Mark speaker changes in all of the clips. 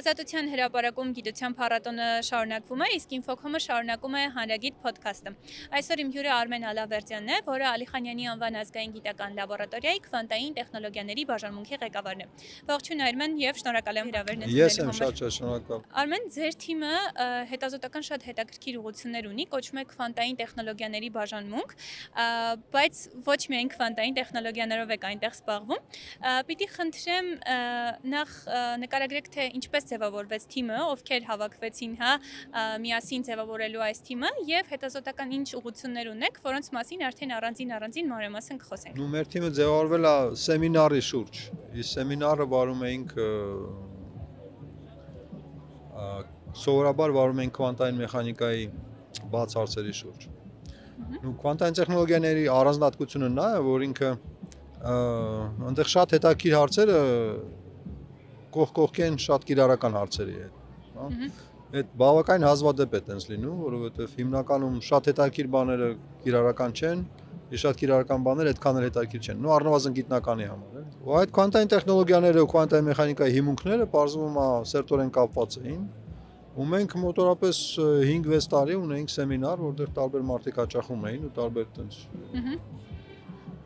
Speaker 1: Ազատության հրապարակում գիտության փառատոնը շարունակվում է, իսկ Ինֆոքոմը շարունակում է հանրագիտ փոդքասթը։ Այսօր իմ հյուրը Արմեն Ալավերդյանն է, որը Ալիխանյանի անվան ազգային գիտական լաբորատորիայի քվանտային տեխնոլոգիաների բաժանմունքի ղեկավարն է։ Ողջույն Արմեն եւ շնորհակալ եմ հրավերն ընդունելու համար։
Speaker 2: Ես եմ շատ շնորհակալ։
Speaker 1: Արմեն, ձեր թիմը հետազոտական շատ հետաքրքիր ուղղություններ ունի, կոչվում է քվանտային տեխնոլոգիաների բաժանմունք, բայց ոչ միայն քվանտային տեխնոլոգիաներով եք այնտեղ զբաղվում։ Պիտի խնդրեմ նախ նկարագրեք, թե ինչպես ձևավորվեց թիմը, ովքեր հավաքվեցին, միասին ձևավորելու այս թիմը եւ հետազոտական ինչ ուղղություններ ունեք, որոնց մասին արդեն առանձին մանրամասն կխոսենք։
Speaker 2: Մեր թիմը ձևավորվել է սեմինարի շուրջ։ Իսկ սեմինարը վարում էինք սովորաբար վարում ենք քվանտային մեխանիկայի բաց հարցերի շուրջ։ Քվանտային տեխնոլոգիաների առանձնահատկությունը նա է, որ ինքը այնտեղ շատ հետաքրքիր հարցերը կողքին շատ կիրառական հարցերի հետ։ Այդ բավական հազվադեպ է տենց լինում, որովհետև հիմնականում շատ հետաքրքիր բաները կիրառական չեն, իսկ շատ կիրառական բաները այդքան էլ հետաքրքիր չեն։ Առնվազն գիտնականի համար, Ու այդ քվանտային տեխնոլոգիաները ու քվանտային մեխանիկայի հիմունքները բարձվում է սերտորեն կապված էին։ Ու մենք մոտորապես 5-6 տարի ունեինք սեմինար, որտեղ տարբեր մարդիկ հաճախում էին ու տարբեր տենց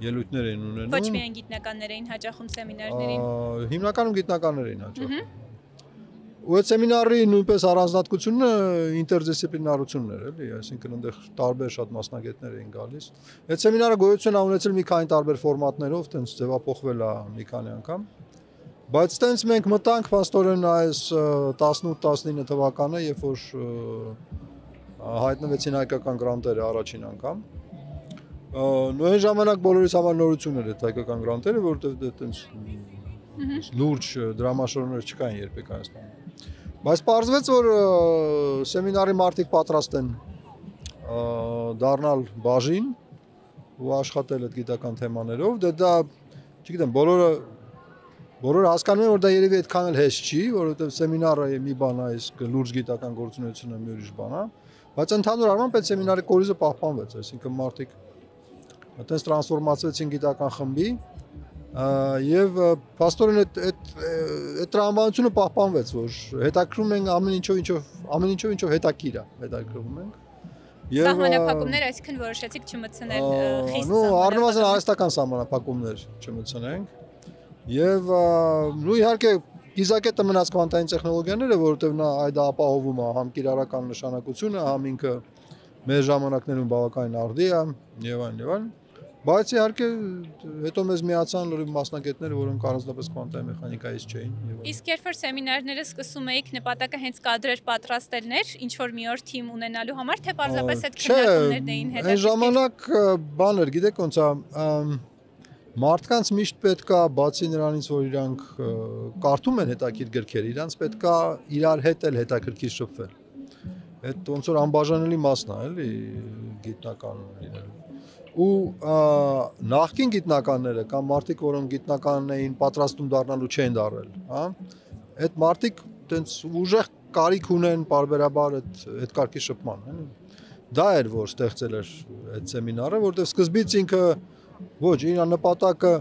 Speaker 2: ելույթներ էին ունենում։
Speaker 1: Ոչ միայն գիտնականներ էին հաճախում սեմինարներին։
Speaker 2: Հիմնականում գիտնականներ էին հաճախում։ Ու այդ սեմինարի նույնպես առանձնահատկությունը ինտերդիսցիպլինարությունն էր, էլի, այսինքն այնտեղ տարբեր շատ մասնագետներ էին գալիս։ Այդ սեմինարը գոյություն է ունեցել մի քանի տարբեր ֆորմատներով, տենց ձևափոխվել է մի քանի անգամ։ Բայց տենց մենք մտանք փաստորեն այս 18-19 թվականը, երբ որ հայտնվեցին հայկական գրանտերը առաջին անգամ։ Նույն ժամանակ բոլորիս համար նորություն էր այդ հայկական գրանտերը, որովհետև տենց լուրջ դրամաշորներ չկային երբեք Հայաստանում։ Բայց պարզվեց, որ սեմինարի մարդիկ պատրաստ են դառնալ բաժին ու աշխատել այդ գիտական թեմաներով, դա չգիտեմ, բոլորը հասկանում են, որ դա երևի այդքան էլ հեշտ չի, որովհետև սեմինարը մի բան է, իսկ լուրջ գիտական գործունեությունը մի ուրիշ բան է, բայց ընդհանուր առմամբ այդ սեմինարի կորիզը պահպանվեց, այսինքն մարդիկ այդպես տրանսֆորմացվեցին գիտական խմբի եւ փաստորեն այդ տրամաբանությունը պահպանվեց, որ հետաքրում ենք ամեն ինչով հետաքրում ենք։
Speaker 1: Սահմանափակումներ, այսինքն որոշեցիք չմտցնել խիստ սահմանափակումներ։
Speaker 2: Առնվազն արհեստական սահմանափակումներ չմտցնենք։ Եվ իհարկե կիզակետը մնաց քվանտային տեխնոլոգիաները, որովհետև նա այդ ապահովում է համ կիրառական նշանակությունը, համ ինքը մեր ժամանակներում բավականին արդի է եւ այլն։ Բայց իհարկե հետո մեզ միացան լրիվ մասնագետները, որոնք առանձնապես քվանտային մեխանիկայից չէին։
Speaker 1: Իսկ երբ որ սեմինարները սկսում էիք, նպատակը հենց կադրեր պատրաստելն էր, ինչ որ մի օր թիմ ունենալու համար, թե պարզապես այդ քննարկումներն էին հետաքրքիր։
Speaker 2: Այն ժամանակ բան էր, գիտեք ոնց է, մարդկանց միշտ պետքա, բացի նրանից, որ իրանք կարդում են հետաքրքիր գրքեր, իրանց պետքա իրար հետ էլ հետաքրքիր շփվել։ Այդ ոնց որ անբաժանելի մասն է, էլի, գիտնական լինելու։ Ու նախկին գիտնականները կամ մարդիկ, որոնք գիտնական էին պատրաստում դառնալու չեն դառել, այդ մարդիկ տենց ուժեղ կարիք ունեն պարբերաբար այդ կարգի շփման, Դա էր, որ ստեղծել էր այդ սեմինարը, որտեղ սկզբից ինքը ոչ, իր նպատակը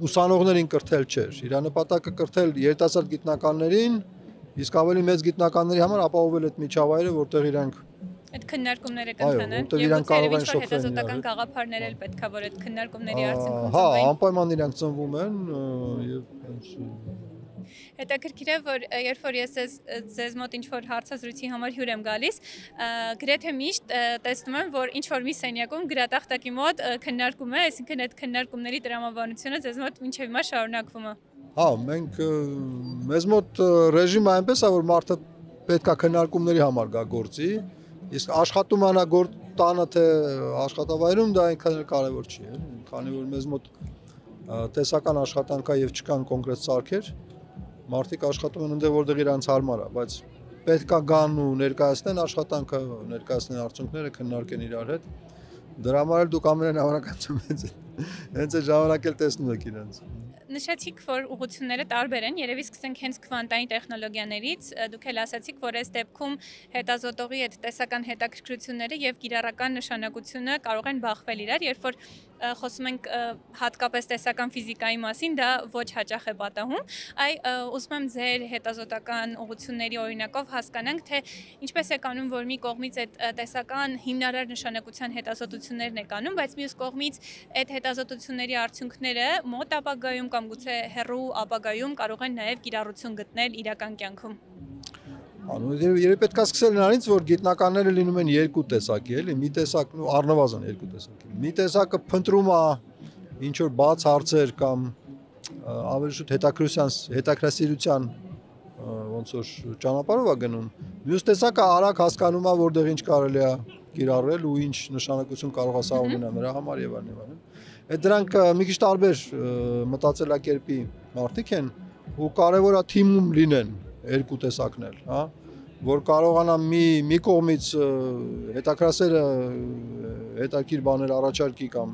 Speaker 2: ուսանողներին կրթել չէր, իր նպատակը կրթել երիտասարդ գիտնականներին, իսկ ավելի մեծ գիտնականների համար ապահովել այդ միջավայրը, որտեղ իրանք
Speaker 1: այդ քննարկումները կընթանան եւ որտեղ հետազոտական գաղափարներ էլ պետքա, որ այդ քննարկումների արդյունքում ծնվեն։
Speaker 2: Անպայման իրանք ծնվում են եւ
Speaker 1: Հետաքրքիր է, որ երբ որ ես ձեզ մոտ ինչ-որ հարցազրույցի համար հյուր եմ գալիս, գրեթե միշտ տեսնում եմ, որ ինչ-որ մի սենյակում գրատախտակի մոտ քննարկում է, այսինքն այդ քննարկումների տրամաբանությունը ձեզ մոտ մինչև հիմա շարունակվում է։
Speaker 2: Մենք մեզ մոտ ռեժիմը այնպես է, որ մարդը պետք է քննարկումների համար գա գործի, իսկ աշխատում անա տանը թե աշխատավայրում դա այնքան կարևոր չի, քանի որ մեզ մոտ տեսական աշխատանք է եւ չկան կոնկրետ սարքեր, մարդիկ աշխատում են այնտեղ, որտեղ իրանց հարմար է, բայց պետք է գան ու ներկայացնեն աշխատանքը, ներկայացնեն արդյունքները, քննարկեն իրար հետ։ Դրա համար էլ դուք ամենայն հավանականությամբ հենց այդ ժամանակ էլ տեսնում եք իրենց։
Speaker 1: Նշեցիք, որ ուղղությունները տարբեր են, երևի սկսենք հենց քվանտային տեխնոլոգիաներից, դուք էլ ասացիք, որ այս դեպքում հետազոտողի այդ տեսական հետաքրքրությունները եւ կիրառական նշանակությունը կարող են բախվել իրար, երբ որ խոսում ենք հատկապես տեսական ֆիզիկայի մասին, դա ոչ հաճախ է պատահում, ուզում եմ ձեր հետազոտական ուղղությունների օրինակով հասկանանք, թե ինչպես է կանում, որ մի կողմից այդ տեսական հիմնարար նշանակության հետազոտություններն է կանում, բայց մյուս կողմից այդ հետազոտությունների արդյունքները մոտ ապագայում կամ գուցե հեռու ապագայում կարող են նաև կիրառություն գտնել իրական կյանքում։
Speaker 2: Երևի պետք է սկսել նրանից, որ գիտնականները լինում են երկու տեսակի, էլի, մի տեսակ, առնվազն երկու տեսակի։ Մի տեսակը փնտրում է ինչ որ բաց հարցեր կամ ավելի շուտ հետաքրքրասիրության ոնց որ ճանապարհով է գնում։ Մյուս տեսակը արագ հասկանում է, որտեղ ինչ կարելի է կիրառել ու ինչ նշանակություն կարող է սա ունենալ նրա համար եւ այլն։ Այդ դրանք մի քիչ տարբեր մտածելակերպի մարդիկ են ու կարևոր է թիմում լինեն երկու տեսակն էլ, հա, որ կարողանա մի կողմից հետաքրքրասերը հետաքրքիր բաներ առաջարկի կամ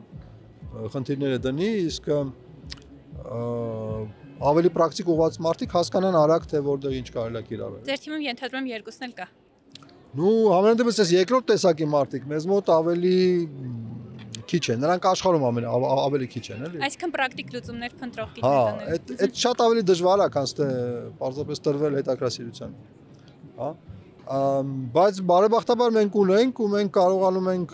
Speaker 2: խնդիրները դնի, իսկ ավելի պրակտիկ ուղղված մարդիկ հասկանան արագ թե որտեղ ինչ կարելի է կիրառել։
Speaker 1: Ձեր թիմում ենթադրում եմ երկուսն էլ կա։
Speaker 2: Համենայն դեպս այս երկրորդ տեսակի մարդիկ մեզ մոտ ավելի քիչ են, նրանք աշխարհում ավելի քիչ են, էլի։
Speaker 1: Այսինքն պրակտիկ լուծումներ փնտրող գիտնականներ։
Speaker 2: Հա, այդ շատ ավելի դժվար է, քան թե պարզապես տրվել հետաքրքրասիրության։ Հա։ Բայց բարեբախտաբար մենք ունենք ու մենք կարողանում ենք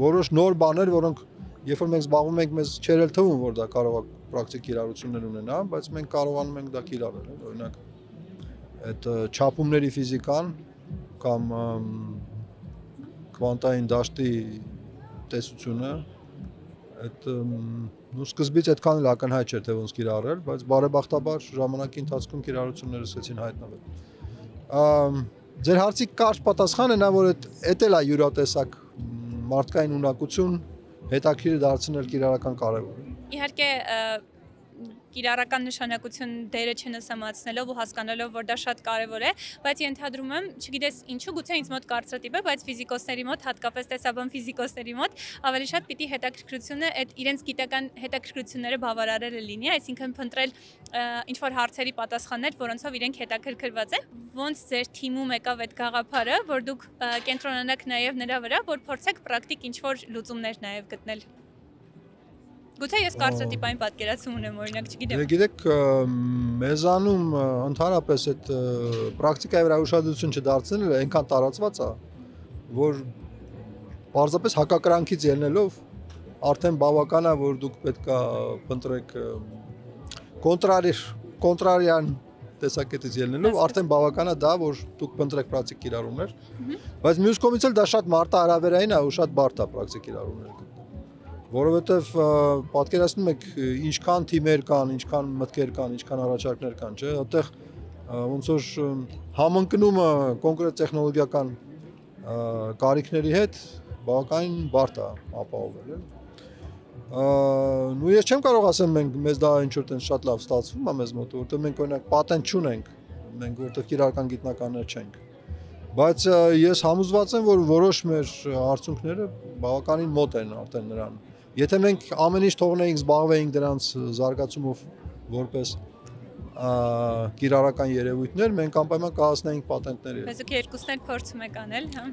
Speaker 2: որոշ նոր բաներ, որոնք երբ որ մենք զբաղվում ենք, մեզ չէր էլ թվում, որ դա կարող է պրակտիկ կիրառություններ ունենա, բայց մենք կարողանում ենք դա կիրառել, օրինակ այդ չափումների ֆիզիկան կամ քվանտային դաշտի տեսությունը, այդ սկզբից այդքան էլ ակնհայտ չէր թե ոնց կիրառել, բայց բարեբախտաբար ժամանակի ընթացքում կիրառությունները սկսեցին հայտնվել։ Ձեր հարցի կարճ պատասխանը նա որ այդ էլ է յուրատեսակ մարդկային ունակություն հետաքրքիր դարձնել կիրառական կարևոր է։
Speaker 1: Իհարկե կիրառական նշանակություն դերը չնսամացնելով ու հասկանալով, որ դա շատ կարևոր է, բայց ենթադրում եմ, չգիտես ինչու, գուցե ինձ մոտ կարծրատիպ է, բայց ֆիզիկոսների մոտ, հատկապես տեսաբան ֆիզիկոսների մոտ ավելի շատ պիտի հետաքրքրությունը այդ իրենց գիտական հետաքրքրությունները բավարարելը լինի, այսինքն փնտրել ինչ որ հարցերի պատասխաններ, որոնցով իրենք հետաքրքրված են։ Ոնց ձեր թիմում եկավ այդ գաղափարը, որ դուք կենտրոնանաք նաև նրա վրա, որ փորձեք պրակտիկ ինչ որ լուծումներ նաև գտնել։ Գուցե ես կարծրատիպային պատկերացում ունեմ, օրինակ, չգիտեմ։
Speaker 2: Գիտեք, մեզանում ընդհանրապես այդ պրակտիկայի վրա ուշադրություն չդարձնելը այնքան տարածված է, որ պարզապես հակակրանքից ելնելով արդեն բավական է, որ դուք պետքա փնտրեք կոնտրարիան տեսակետից ելնելով արդեն բավական է դա, որ դուք փնտրեք պրակտիկ կիրառումներ, բայց մյուս կողմից էլ դա շատ մարտահրավերային է ու շատ բարդ է պրակտիկ կիրառումներ որովհետև պատկերացնում եք ինչքան թիմեր կան, ինչքան մտքեր կան, ինչքան առաջարկներ կան, չէ՞, այդտեղ ոնց որ համընկնումը կոնկրետ տեխնոլոգիական կարիքների հետ բավականին բարդ է ապահովել, էլի։ Ես չեմ կարող ասեմ մեզ դա ինչ որ տենց շատ լավ ստացվում է մեզ մոտ, որովհետև մենք օրինակ պատենտ չունենք, մենք որովհետև կիրառական գիտնականներ չենք։ Բայց ես համոզված եմ, որ որոշ մեր արդյունքները բավականին մոտ են արդեն նրան։ Եթե մենք ամեն ինչ թողնեինք, զբաղվեինք դրանց զարգացումով որպես կիրառական երևույթներ, մենք անպայման կհասնեինք պատենտների։
Speaker 1: Բայց դուք երկուսն էլ փորձում եք անել, հա։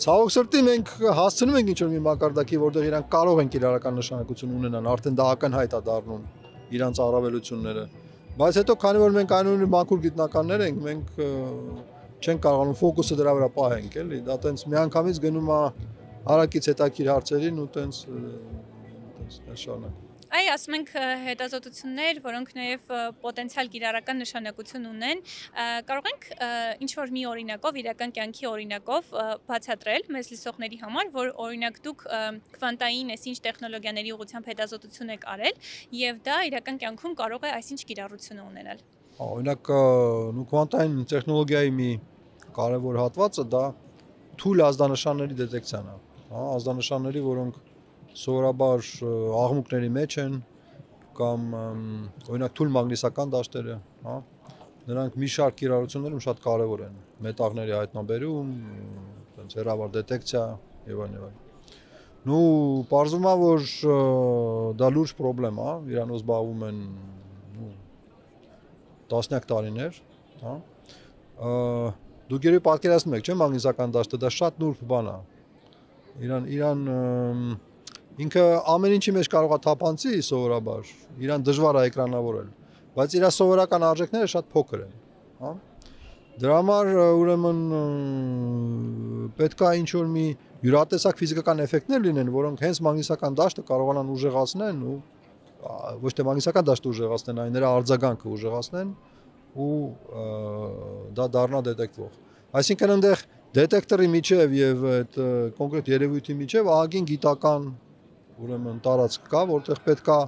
Speaker 2: Ցավոք սրտի մենք հասցնում ենք ինչ-որ մի մակարդակի, որտեղ իրանք կարող են կիրառական նշանակություն ունենան, արդեն դա ակնհայտ է դառնում իրանց առավելությունները։ Բայց հետո քանի որ մենք այնուամենայնիվ մաքուր գիտնականներ ենք, մենք չենք կարողանում ֆոկուսը դրա վրա պահենք, էլի, դա տենց միանգամից գնում է հարակից հետաքրքիր հարցերին ու տենց շարունակում։
Speaker 1: Այ ասում ենք հետազոտություններ, որոնք նաև պոտենցիալ կիրառական նշանակություն ունեն, կարող ենք ինչ-որ մի օրինակով, իրական կյանքի օրինակով բացատրել մեզ լսողների համար, որ օրինակ դուք քվանտային այսինչ տեխնոլոգիաների ուղղությամբ հետազոտություն եք արել և դա իրական կյանքում կարող է այսինչ կիրառություն ունենալ։
Speaker 2: Օրինակ քվանտային տեխնոլոգիայի մի կարևոր հատվածը դա թույլ ազդանշանների դետեկցիան է, հա, ազդանշանների, որոնք սովորաբար աղմուկների մեջ են կամ օրինակ թույլ մագնիսական դաշտերը, հա, նրանք մի շարք կիրառություններում շատ կարևոր են, մետաղների հայտնաբերում, այդպես հեռավար դետեկցիա եւ այլն եւ այլն։ Ну, պարզվում է, որ դա լուրջ խնդրեմ է, իրանով զբաղվում են տասնյակ տարիներ, հա։ Դուք երբ պատկերացնում եք, չէ՞, մագնիսական դաշտը, դա շատ նուրբ բան է։ Իրան ինքը ամեն ինչի մեջ կարող է թափանցի սովորաբար, իրան դժվար է էկրանավորել, բայց իր սովորական արժեքները շատ փոքր են, հա։ Դրա համար ուրեմն պետք է ինչ-որ մի յուրատեսակ ֆիզիկական էֆեկտներ լինեն, որոնք հենց մագնիսական դաշտը կարողանան ուժեղացնեն ու ոչ թե մագնիսական դաշտը ուժեղացնեն, այլ նրա արձագանքը ուժեղացնեն ու դա դառնա դետեկտվող։ Այսինքն այնտեղ դետեկտորի միջև եւ այդ կոնկրետ երևույթի միջև ահագին գիտական ուրեմն տարածք կա, որտեղ պետք է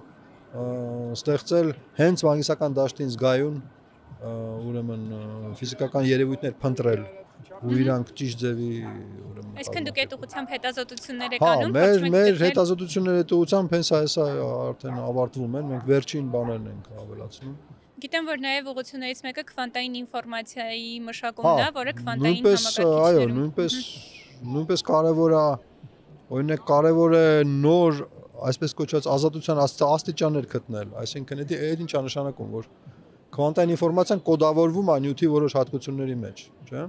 Speaker 2: ստեղծել հենց մագնիսական դաշտին զգայուն ուրեմն ֆիզիկական երևույթներ փնտրել ու իրանք ճիշտ ձևի ուրեմն
Speaker 1: Այսինքն դուք այդ ուղղությամբ հետազոտություններ եք
Speaker 2: Հա,
Speaker 1: անում,
Speaker 2: մեր հետազոտությունները այդ ուղղությամբ հենց հեսա արդեն ավարտվում են, մենք վերջին բաներն ենք ավելացնում։
Speaker 1: Գիտեմ, որ նաև ուղղություններից մեկը քվանտային ինֆորմացիայի մշակումն է, որը քվանտային
Speaker 2: համակարգիչներում նույնպես կարևոր է, օրինակ կարևոր է նոր, այսպես կոչված ազատության աստիճաններ գտնել, այսինքն դա ինչ է նշանակում, որ քվանտային ինֆորմացիան կոդավորվում է նյութի որոշ հատկությունների մեջ, չէ՞։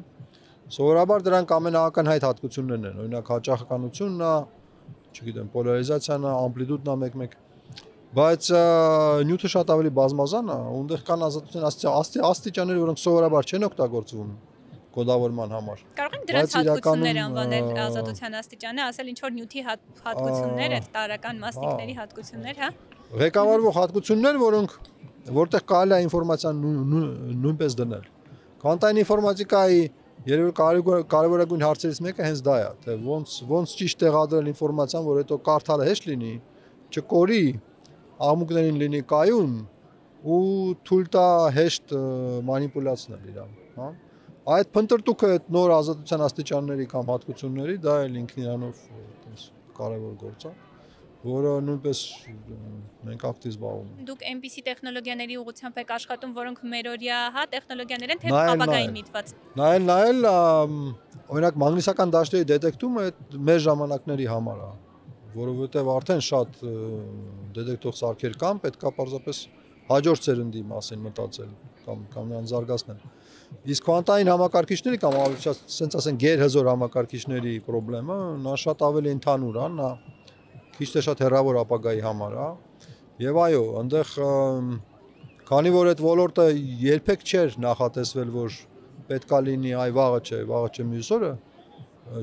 Speaker 2: Սովորաբար դրանք ամենաակնհայտ հատկություններն են, օրինակ հաճախականությունն է, չգիտեմ, պոլարիզացիան է, ամպլիտուդն է մեկ-մեկ, բայց նյութը շատ ավելի բազմազան է, ունդեղ կան ազատության աստիճաններ, որոնք սովորաբար չեն օգտագործվում կոդավորման համար։
Speaker 1: Կարող ենք դրանց հատկությունները անվանել ազատության աստիճանը, ասել ինչ որ նյութի հատկություններ, այդ տարրական մասնիկների հատկություններ, հա։
Speaker 2: Ղեկավարվող հատկություններ, որտեղ կարելի է ինֆորմացիան նույնպես դնել։ Քվանտային ինֆորմատիկայի երևի կարևորագույն հարցերից մեկը հենց դա է, թե ոնց ճիշտ տեղադրել ինֆորմացիան, որ հետո կարդալը հեշտ լինի, չկորի, աղմուկներին լինի կայուն ու թույլ տա հեշտ մանիպուլացնել իրան, հա։ Այդ փնտրտուքը այդ նոր ազատության աստիճանների կամ հատկությունների դա էլ ինքն իրանով կարևոր գործ է, որը նույնպես մենք ակտիվ զբաղվում ենք։
Speaker 1: Դուք այնպիսի տեխնոլոգիաների ուղղությամբ եք աշխատում, որոնք մերօրյա հա տեխնոլոգիաներ են, թե ապագային միտված։
Speaker 2: Նայել, օրինակ մագնիսական դաշտերի դետեկտումը մեր ժամանակների համար է, որովհետև արդեն շատ դետեկտող սարքեր կան, պետք է պարզապես հաջորդ սերնդի մասին մտածել կամ նրան զարգացնել։ Իսկ քվանտային համակարգիչների կամ ասենց ասեն գերհզոր համակարգիչների խնդրեմը նա շատ ավելի ընդհանուր է, նա քիչ թե շատ հեռավոր ապագայի համար է։ Եվ այո, այնտեղ քանի որ այդ ոլորտը երբեք չէր նախատեսվել, որ պետքա լինի այ վաղը չէ մյուս օրը,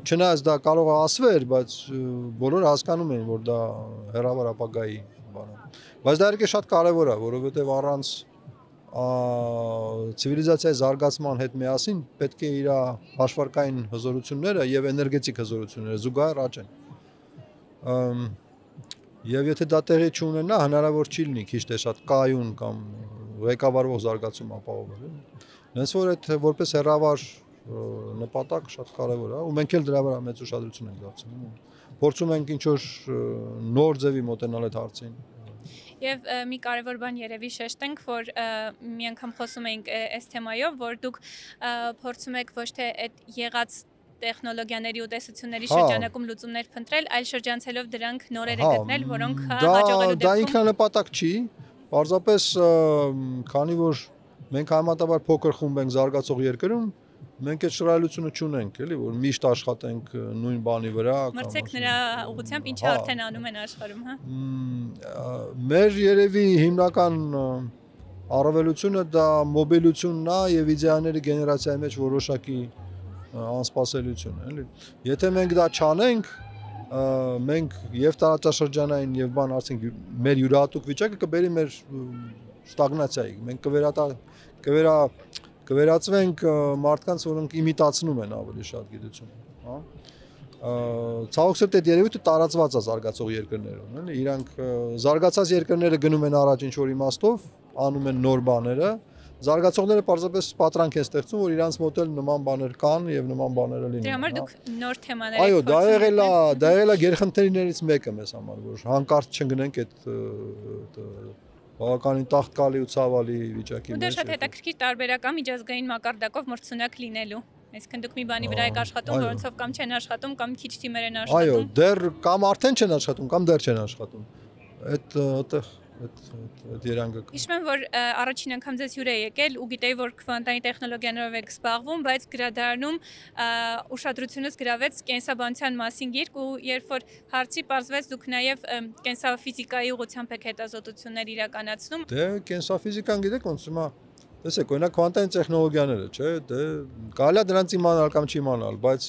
Speaker 2: չնայած դա կարող է ասվեր, բայց բոլորը հասկանում են, որ դա հեռավոր ապագայի բան է։ Բայց դա իհարկե շատ կարևոր է, որովհետև առանց ցիվիլիզացիայի զարգացման հետ միասին պետք է իր հաշվարկային հզորությունները եւ էներգետիկ հզորությունները զուգահեռ աճեն։ Եվ եթե դա տեղի չունենա, հնարավոր չի լինի քիչ թե շատ կայուն կամ ղեկավարվող զարգացում ապահովել։ Հենց որ այդ որպես հեռավար նպատակ շատ կարևոր է ու մենք էլ դրա վրա մեծ ուշադրություն ենք դարձնում։ Փորձում ենք ինչ-որ նոր ձևի մոտենալ այդ հարցին։
Speaker 1: Եվ մի կարևոր բան երևի շեշտենք, որ մի անգամ խոսում էինք այս թեմայով, որ դուք փորձում եք ոչ թե այդ եղած տեխնոլոգիաների ու տեսությունների շրջանակում լուծումներ փնտրել, այլ շրջանցելով դրանք նորերը գտնել, որոնք հաջողելու
Speaker 2: դեպքում դա ինքնանպատակ չի, պարզապես քանի որ մենք համատաբար փոքր խումբ ենք զարգացող երկրում, մենք այդ շռայլությունը չունենք, էլի, որ միշտ աշխատենք նույն բանի վրա կամ
Speaker 1: մրցեք նրա ուղղությամբ ինչ արդեն անում են աշխարհում, հա։
Speaker 2: Մեր երևի հիմնական առավելությունը դա մոբիլությունն է եւ իդեաների գեներացիայի մեջ որոշակի անսպասելիություն է, էլի։ Եթե մենք դա չանենք, մենք եւ տարածաշրջանային եւ բան ասենք մեր յուրահատուկ վիճակը կբերի մեր ստագնացիայի։ Մենք կվերածվենք մարդկանց, որոնք իմիտացնում են ավելի շատ գիտություն, հա։ Ցավոք սրտի այդ երևույթը տարածված է զարգացող երկրներում, էլի։ Իրանք զարգացած երկրները գնում են առաջ ինչ-որ իմաստով, անում են նոր բաները, զարգացողները պարզապես պատրանք են ստեղծում, որ իրանց մոտ էլ նման բաներ կան եւ նման բաները լինեն։
Speaker 1: Դրա համար դուք նոր թեմաներ
Speaker 2: եք փորձում։ Այո, դա եղել է գերխնդիրներից մեկը մեզ համար, որ հանկարծ չընկնենք այդ բավականին տաղտկալի ու ցավալի վիճակի մեջ։
Speaker 1: Ու դա շատ հետաքրքիր տարբերակ է միջազգային մակարդակով մրցունակ լինելու։ Այսինքն դուք մի բանի վրա եք աշխատում, որոնցով կամ չեն աշխատում, կամ քիչ թիմեր են
Speaker 2: Այո,
Speaker 1: աշխատում։
Speaker 2: դեռ կամ արդեն չեն աշխատում, կամ դեռ չեն աշխատում։ Այդ երանգը։
Speaker 1: Հիշում եմ, որ առաջին անգամ ձեզ հյուր է եկել ու գիտեի, որ քվանտային տեխնոլոգիաներով եք զբաղվում, բայց գրադարանում ուշադրությունս գրավեց կենսաբանության մասին գիրք ու երբ որ հարցի պարզվեց դուք նաև կենսաֆիզիկայի ուղղությամբ եք հետազոտություններ իրականացնում։
Speaker 2: Դե կենսաֆիզիկան գիտեք ոնց հիմա տեսեք, օրինակ քվանտային տեխնոլոգիաները, չէ, դե կարելի է դրանց իմանալ կամ չիմանալ, բայց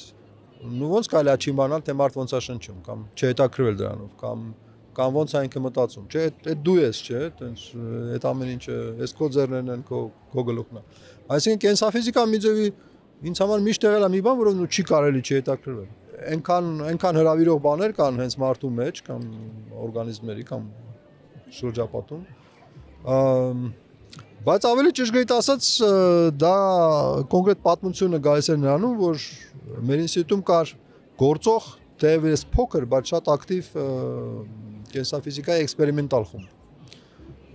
Speaker 2: ոնց կարելի է չիմանալ, թե մարդ ոնց է շնչում կամ չհետաքրվել դրանով կամ ոնց է ինքը մտածում, չէ, այդ դու ես, չէ, այտենց այդ ամեն ինչը, այս քո ձեռներն են, քո գլուխն է։ Այսինքն կենսաֆիզիկան մի ձևի ինձ համար միշտ եղել է մի բան, որով ու չի կարելի չհետաքրվել։ Այնքան հրավիրող բաներ կան հենց մարդու մեջ կամ օրգանիզմների կամ շրջապատում։ Բայց ավելի ճշգրիտ ասած, դա կոնկրետ պատմությունը գալիս է նրանում, որ մեր ինստիտուտում կար գործող, թեև փոքր, բայց շատ ակտիվ կենսաֆիզիկայի էքսպերիմենտալ խումբ։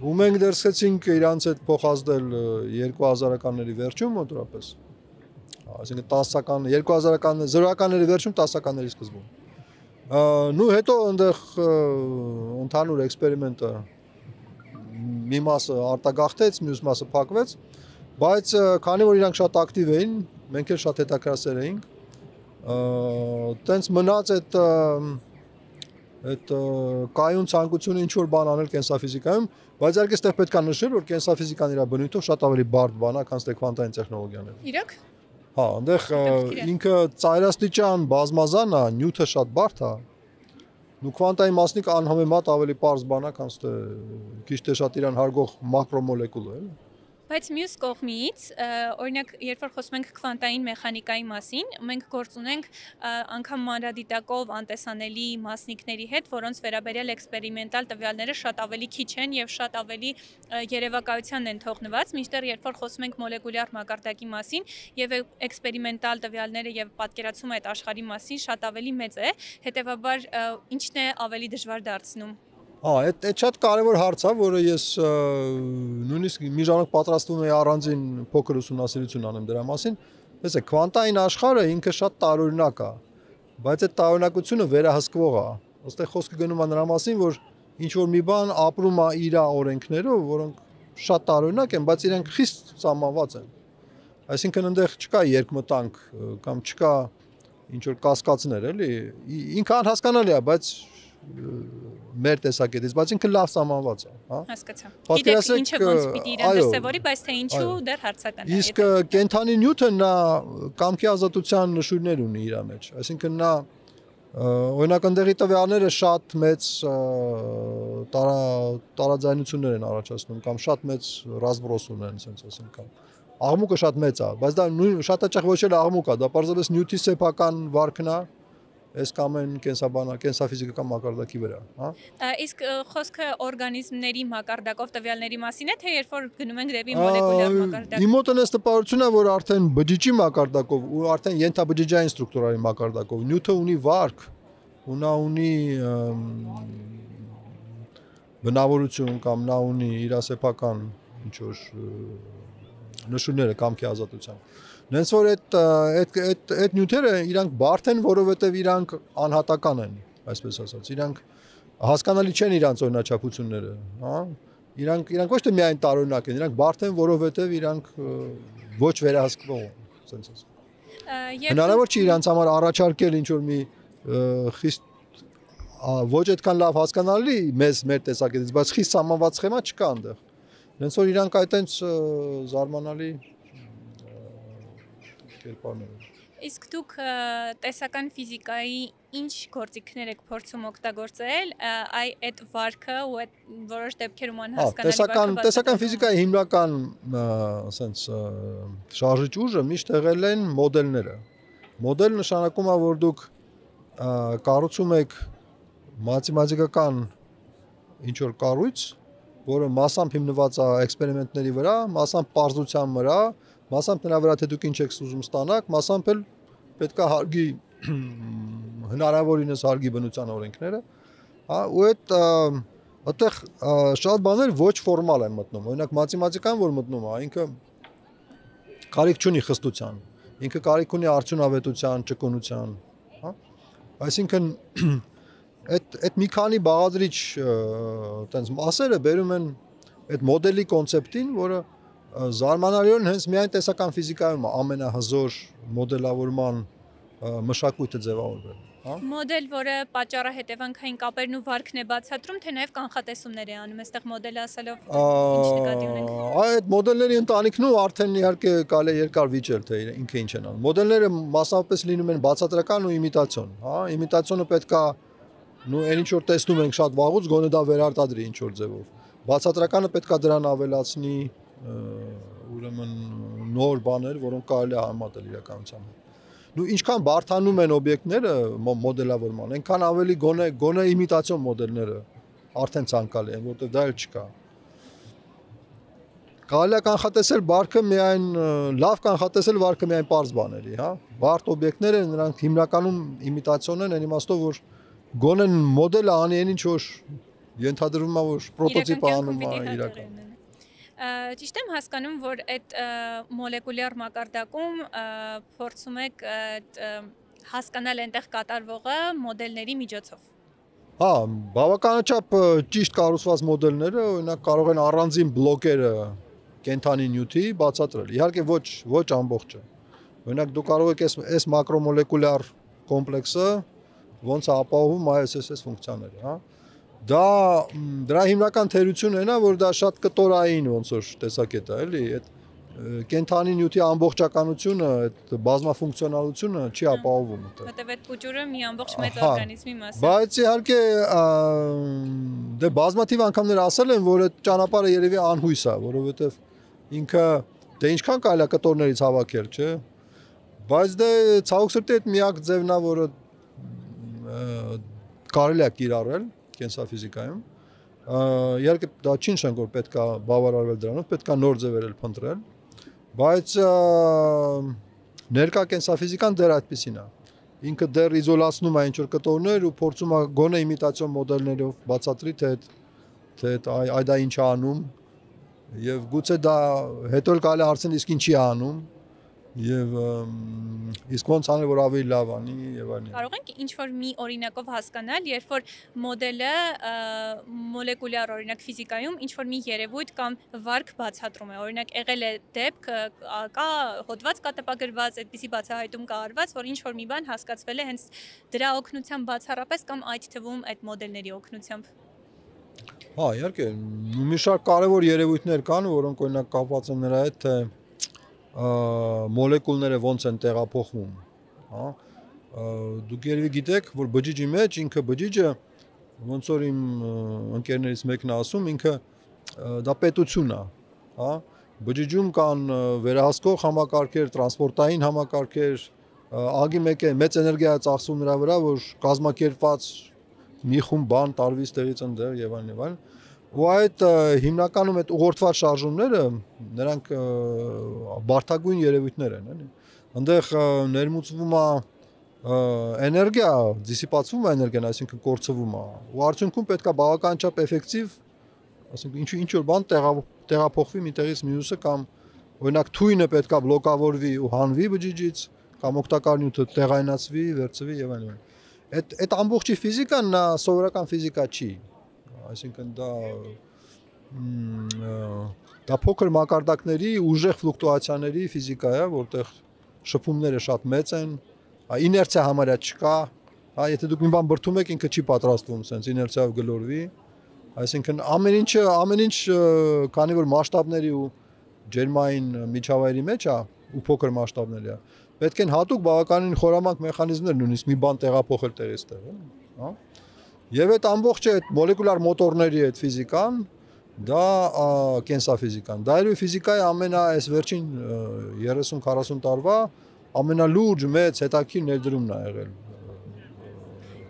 Speaker 2: Ու մենք դեռ սկսեցինք իրանց հետ փոխազդել 2000-ականների վերջում մոտավորապես։ Այսինքն 2000-ական 0-ականների վերջում 10-ականների սկզբում։ Նու հետո այնտեղ ընդհանուր էքսպերիմենտը մի մասը արտագաղթեց, մյուս մասը փակվեց, բայց քանի որ իրանք շատ ակտիվ էին, մենք էլ շատ հետաքրքրասեր էինք, տենց մնաց այդ կայուն ցանկությունը ինչ որ բան անել կենսաֆիզիկայում, բայց իհարկե այստեղ պետք է նշել, որ կենսաֆիզիկան իր բնույթով շատ ավելի բարդ բան է, քան քվանտային տեխնոլոգիաները։
Speaker 1: Իրոք։
Speaker 2: Հա, այնտեղ ինքը ծայրաստիճան բազմազան է, նյութը շատ բարդ է։ Ու քվանտային մասնիկը անհամեմատ ավելի պարզ բան է, քան քիչ թե շատ իրան հարգող մակրոմոլեկուլը, էլի։
Speaker 1: Բայց մյուս կողմից, օրինակ, երբ որ խոսում ենք քվանտային մեխանիկայի մասին, մենք գործ ունենք անգամ մանրադիտակով անտեսանելի մասնիկների հետ, որոնց վերաբերյալ էքսպերիմենտալ տվյալները շատ ավելի քիչ են եւ շատ ավելի երևակայության են թողնված, մինչդեռ երբ որ խոսում ենք մոլեկուլյար մակարդակի մասին եւ էքսպերիմենտալ տվյալները եւ պատկերացումը այդ աշխարհի մասին շատ ավելի մեծ է, հետեւաբար ինչն է ավելի դժվար դարձնում։
Speaker 2: Այդ շատ կարևոր հարց է, որը ես նույնիսկ մի ժամանակ պատրաստվում եի առանձին փոքր ուսումնասիրություն անեմ դրա մասին։ Տեսեք, քվանտային աշխարհը ինքը շատ տարօրինակ է, բայց այդ տարօրինակությունը վերահսկվող է։ Ոստեղ խոսքը գնում է նրա մասին, որ ինչ որ մի բան ապրում է իր օրենքներով, որոնք շատ տարօրինակ են, բայց իրենք խիստ սահմանված են։ Այսինքն այնտեղ չկա երկմտանք կամ չկա ինչ որ կասկածներ, էլի։ Ինքը անհասկանալի է, բայց մեր տեսակետից, բայց ինքը լավ սահմանված է, հա։
Speaker 1: Հասկացա։ Գիտեք ինչը ոնց պիտի իրեն դրսևորի, բայց թե ինչու դեռ հարցական է։
Speaker 2: Իսկ կենթանի նյութը նա կամքի ազատության նշույլներ ունի իր մեջ, այսինքն նա օրինակ ընդեղի տվյալները շատ մեծ տարաձայնություններ են առաջացնում կամ շատ մեծ ռազմբրոս ունեն, ասենք ասենք։ Աղմուկը շատ մեծ է, բայց դա շատ հաճախ ոչ էլ աղմուկ է, դա պարզապես նյութի սեփական վարքն է, այս կամ այն կենսաֆիզիկական մակարդակի վրա, հա։
Speaker 1: Իսկ խոսքը օրգանիզմների մակարդակով տվյալների մասին է, թե երբ որ գնում ենք դեպի մոլեկուլյար մակարդակ։
Speaker 2: Իմ մոտ այս տպավորությունն է, որ արդեն բջիջի մակարդակով ու արդեն ենթաբջիջային ստրուկտուրայի մակարդակով նյութը ունի վարք, ու նա ունի բնավորություն կամ նա ունի իր սեփական ինչ որ նշույլները կամքի ազատության։ Նենց որ այդ նյութերը իրանք բարդ են, որովհետև իրանք անհատական են, այսպես ասած, իրանք հասկանալի չեն իրանց օրինաչափությունները, հա։ Իրանք ոչ թե միայն տարօրինակ են, իրանք բարդ են, որովհետև իրանք ոչ վերահսկվող են, ասենց ասած։ Հնարավոր չի իրանց համար առաջարկել ինչ որ մի խիստ ոչ այդքան լավ հասկանալի մեր տեսակետից, բայց խիստ սահմանված սխեմա չկա այնտեղ։ Նենց որ իրանք այտենց զարմանալի կերպարներ։
Speaker 1: Իսկ դուք տեսական ֆիզիկայի ինչ գործիքներ եք փորձում օգտագործել, այդ վարքը ու այդ որոշ դեպքերում անհասկանալի
Speaker 2: տեսական ֆիզիկայի հիմնական ասենց շարժիչ ուժը միշտ եղել են մոդելները։ Մոդել նշանակում է, որ դուք կառուցում եք մաթեմատիկական ինչ որ կառույց, որը մասամբ հիմնված է էքսպերիմենտների վրա, մասամբ պարզության վրա, մասամբ նրա վրա թե դուք ինչ եք ուզում ստանաք, մասամբ էլ պետք է հարգի հնարավորինս հարգի բնության օրենքները, հա, ու այդտեղ շատ բաներ ոչ ֆորմալ են մտնում։ Օրինակ մաթեմատիկան, որ մտնում է, ինքը կարիք չունի խստության։ ինքը կարիք ունի արդյունավետության, ճկունության, հա։ Այսինքն այդ մի քանի բաղադրիչ տենց մասերը բերում են այդ մոդելի կոնցեպտին, որը զարմանալիորեն հենց միայն տեսական ֆիզիկայում է ամենահզոր մոդելավորման մշակույթը ձևավորվել, հա։
Speaker 1: Մոդել, որը պատճառահետևանքային կապերն ու վարքն է բացատրում, թե նաև կանխատեսումներ է անում, այստեղ մոդելը ասելով ինչ նկատի ունենք։
Speaker 2: Այդ մոդելների ընտանիքն ու արդեն իհարկե կարելի է երկար վիճել, թե ինքը ինչ են անում։ Մոդելները մասնավորապես լինում են բացատրական ու իմիտացիոն, հա, իմիտացիոնը պետքա այն ինչ որ տեսնում ենք շատ վաղուց, գոնե դա վերարտադրի ինչ որ ձևով։ Բացատրականը պետքա դրան ավելացնի ուրեմն նոր բաներ, որոնք կարելի է համատել իրականության հետ։ Ինչքան բարդանում են օբյեկտները մոդելավորման, այնքան ավելի գոնե իմիտացիոն մոդելները արդեն ցանկալի են, որտեղ դա էլ չկա։ Կարելի է կանխատեսել վարքը միայն լավ կանխատեսել վարքը միայն պարզ բաների, հա։ Բարդ օբյեկտները նրանք հիմնականում իմիտացիոն են, այն իմաստով որ գոնե մոդելը անի այն ինչ որ ենթադրվում է որ պրոտոտիպը անում է իրական։
Speaker 1: Ճիշտ եմ հասկանում, որ այդ մոլեկուլյար մակարդակում փորձում եք հասկանալ այնտեղ կատարվողը մոդելների միջոցով։
Speaker 2: Հա, բավականաչափ ճիշտ կառուցված մոդելները օրինակ կարող են առանձին բլոկերը կենթանի նյութի բացատրել։ Իհարկե ոչ ամբողջը։ Օրինակ դու կարող եք այս մակրոմոլեկուլյար կոմպլեքսը ոնց է ապահովում այս ֆունկցիաները, հա։ Դրա հիմնական թերությունը այն է, որ դա շատ կտորային ոնց որ տեսակետ է, էլի, այդ կենթանի նյութի ամբողջականությունը, այդ բազմաֆունկցիոնալությունը չի ապահովում այդտեղ։
Speaker 1: Որտեւ այդ փուճուրը մի ամբողջ մեծ օրգանիզմի մաս է։
Speaker 2: Բայց իհարկե դե բազմաթիվ անգամներ ասել են, որ այդ ճանապարհը երևի անհույս է, որովհետեւ ինքը դե ինչքան կարելի է կտորներից հավաքել, չէ։ Բայց դե ցավոք սրտի այդ միակ ձևն է, որը կարելի է կիրառել կենսաֆիզիկայում։ Իհարկե դա չի նշանակում որ պետք է բավարարվել դրանով, պետք է նոր ձևեր փնտրել, բայց ներկա կենսաֆիզիկան դեռ այդպեսին է։ Ինքը դեռ իզոլացնում է ինչ-որ կտորներ ու փորձում է գոնե իմիտացիոն մոդելներով բացատրի, թե դա ինչ է անում, եւ գուցե դա հետո էլ կարելի հարցնել իսկ ինչի է անում, եւ իսկ ոնց անել որ ավելի լավ անի եւ այլն։
Speaker 1: Կարող ենք ինչ-որ մի օրինակով հասկանալ, երբ որ մոդելը մոլեկուլյար օրինակ ֆիզիկայում ինչ-որ մի երևույթ կամ վարք բացատրում է, օրինակ եղել է դեպք, կա հոդված կա տպագրված, այդպիսի բացահայտում կա արված, որ ինչ-որ մի բան հասկացվել է հենց դրա օգնությամբ բացառապես կամ այդ թվում այդ մոդելների օգնությամբ։
Speaker 2: Հա, իհարկե, մի շարք կարևոր երևույթներ կան, որոնք օրինակ կապված են նրա հետ, թե մոլեկուլները ոնց են տեղափոխվում, հա։ Դուք երևի գիտեք, որ բջիջի մեջ ինքը բջիջը ոնց որ իմ ընկերներից մեկն է ասում, ինքը դա պետություն է, հա։ Բջիջում կան վերահսկող համակարգեր, տրանսպորտային համակարգեր, ագի մեծ էներգիա է ծախսում նրա վրա, որ կազմակերպված մի խումբ բան տարվի ստեղից ընդեղ եւ այլն եւ այլն։ Ու այդ հիմնականում այդ ուղղորդված շարժումները նրանք բարդագույն երևույթներ են, էլի։ Այնտեղ ներմուծվում է էներգիա, դիսիպացվում է էներգիան, այսինքն կորցվում է։ Ու արդյունքում պետք է բավականաչափ էֆեկտիվ, այսինքն ինչ որ բան տեղափոխվի մի տեղից մյուսը կամ օրինակ թույնը պետք է բլոկավորվի ու հանվի բջիջից, կամ օգտակար նյութը տեղայնացվի, վերցվի եւ այլն։ Այդ ամբողջի ֆիզիկան նա սովորական ֆիզիկա չի։ Այսինքն դա փոքր մակարդակների ուժեղ ֆլուկտուացիաների ֆիզիկա է, որտեղ շփումները շատ մեծ են, իներցիա համարյա չկա, հա, եթե դուք մի բան բրդում եք, ինքը չի պատրաստվում, sense իներցիայով գլորվի, այսինքն ամեն ինչ, քանի որ մասշտաբների ու ջերմային միջավայրի մեջ է ու փոքր մասշտաբների է, պետք են հատուկ բավականին խորամանկ մեխանիզմներ նույնիսկ մի բան տեղափոխել տեղից տեղ, հա։ Եվ այդ ամբողջը այդ մոլեկուլար մոտորների այդ ֆիզիկան, դա կենսաֆիզիկան, դա էլ ֆիզիկայի այս վերջին 30-40 տարվա ամենալուրջ մեծ հետաքրքիր ներդրումն է եղել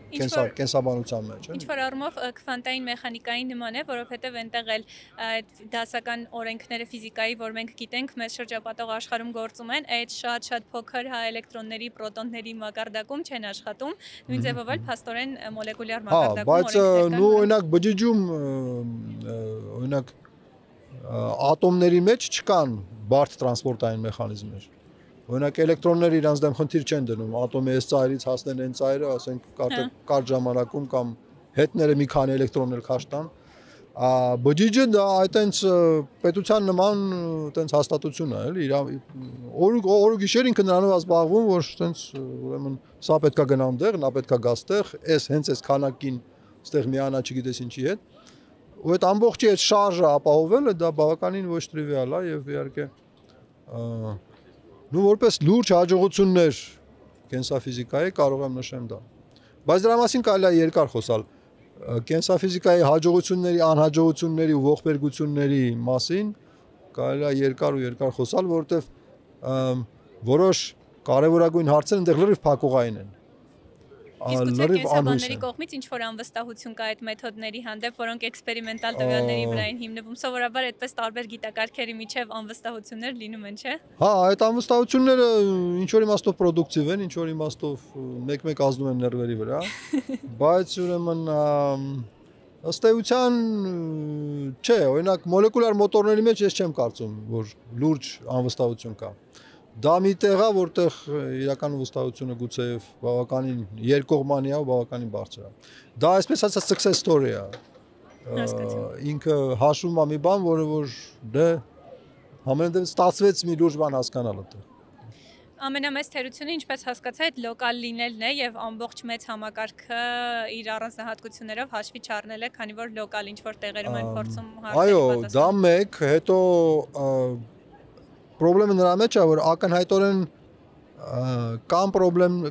Speaker 2: կենսաբանության մեջ,
Speaker 1: Ինչ որ առումով քվանտային մեխանիկային նման է, որովհետև այնտեղ էլ այդ դասական օրենքները ֆիզիկայի, որ մենք գիտենք, մեզ շրջապատող աշխարհում գործում են, այդ շատ փոքր հա էլեկտրոնների, պրոտոնների մակարդակում չեն աշխատում, նույն ձևով էլ փաստորեն մոլեկուլյար մակարդակում
Speaker 2: օրենքներ կան։ Բայց օրինակ բջիջում օրինակ ատոմների մեջ չկան բարդ տրանսպորտային մեխանիզմներ։ Օրինակ էլեկտրոնները իրանց դեմ խնդիր չեն դնում, ատոմի այս ծայրից հասնել այն ծայրը, ասենք կարճ ժամանակում կամ հետները մի քանի էլեկտրոն էլ քաշ տան։ Բջիջը դա այտենց պետության նման այտենց հաստատություն է, էլի, օր ու գիշեր ինքը նրանով զբաղվում, որ այտենց ուրեմն սա պետքա գնա այնտեղ, նա պետքա գա այդտեղ, հենց այս քանակին այդտեղ միանա չգիտես ինչի հետ։ Ու այդ ամբողջի այդ շարժը ապահովելը դա բավականին ոչ տրիվիալ է եւ իհարկե նու որպես լուրջ հաջողություններ կենսաֆիզիկայի կարող եմ նշեմ դա։ Բայց դրա մասին կարելի է երկար խոսալ։ Կենսաֆիզիկայի հաջողությունների, անհաջողությունների ու ողբերգությունների մասին կարելի է երկար խոսալ, որովհետեւ որոշ կարևորագույն հարցեր այնտեղ լրիվ փակուղային են։
Speaker 1: Իսկ կենսաբանների կողմից ինչ որ անվստահություն կա այդ մեթոդների հանդեպ, որոնք էքսպերիմենտալ տվյալների վրա են հիմնվում, սովորաբար այդպես տարբեր գիտակարգերի միջև անվստահություններ լինում են, չէ՞։
Speaker 2: Հա, այդ անվստահությունները ինչ որ իմաստով պրոդուկտիվ են, ինչ որ իմաստով մեկ-մեկ ազդում են ներվերի վրա, բայց ուրեմն ըստ էության չէ, օրինակ մոլեկուլար մոտորների մեջ ես չեմ կարծում, որ լուրջ անվստահություն կա։ Դա մի տեղ է, որտեղ իրական վստահությունը գուցեև բավականին երկկողմանի է ու բավականին բարձր է։ Դա այսպես ասած success story է։ Ինքը հաշվում է մի բան, որը որ դե համենայնիվ ստացվեց մի լուրջ բան հասկանալ այդտեղ։
Speaker 1: Ամենամեծ թերությունը, ինչպես հասկացա, այդ լոկալ լինելն է եւ ամբողջ մեծ համակարգը իր առանձնահատկություններով հաշվի չառնել է, քանի որ լոկալ ինչ որ տեղերում են փորձում
Speaker 2: հարցեր պատասխանել։ Այո, դա մեկ, հետո Պրոբլեմը նրա մեջ է, որ ակնհայտորեն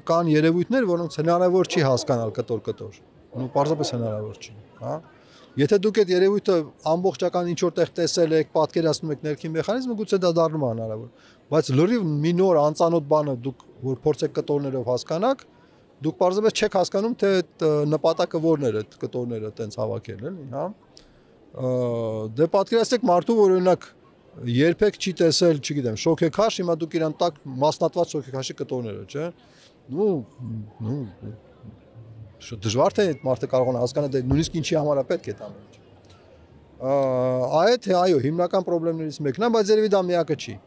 Speaker 2: կան երևույթներ, որոնց հնարավոր չի հասկանալ կտոր։ Ու պարզապես հնարավոր չի, հա։ Եթե դուք այդ երևույթը ամբողջական ինչ որտեղ տեսել եք, պատկերացնում եք ներքին մեխանիզմը, գուցե դա դառնում է հնարավոր։ Բայց լրիվ մի նոր անծանոթ բանը դուք որ փորձեք կտորներով հասկանաք, դուք պարզապես չեք հասկանում, թե այդ նպատակը որն էր այդ կտորները տենց հավաքել, էլի, հա։ Դե պատկերացրեք մարդու, որ օրինակ երբեք չի տեսել, չգիտեմ, շոքեքաշ, հիմա դուք իրան տակ մասնատված շոքեքաշի կտորները, չէ՞։ Նու շատ դժվար թե այդ մարդը կարողանա հասկանալ, դե նույնիսկ ինչի համար է պետք է դա ամենը։ Այդ այո, հիմնական խնդիրներից մեկն է, բայց երևի դա միակը չի։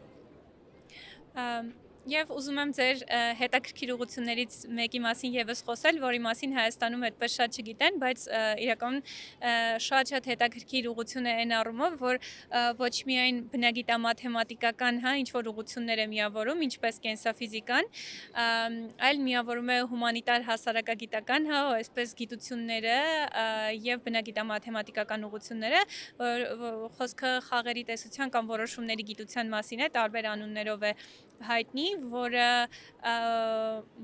Speaker 1: Եվ ուզում եմ ձեր հետաքրքիր ուղղություններից մեկի մասին եւս խոսել, որի մասին Հայաստանում այդպես շատ չգիտեն, բայց իրականում շատ հետաքրքիր ուղղություն է այն առումով, որ ոչ միայն բնագիտամաթեմատիկական, հա, ինչ որ ուղղություններ է միավորում, ինչպես կենսաֆիզիկան, այլ միավորում է հումանիտար հասարակագիտական, հա, այսպես գիտությունները եւ բնագիտամաթեմատիկական ուղղությունները, խոսքը խաղերի տեսության կամ որոշումների գիտության մասին է, տարբեր անուններով է հայտնի, որը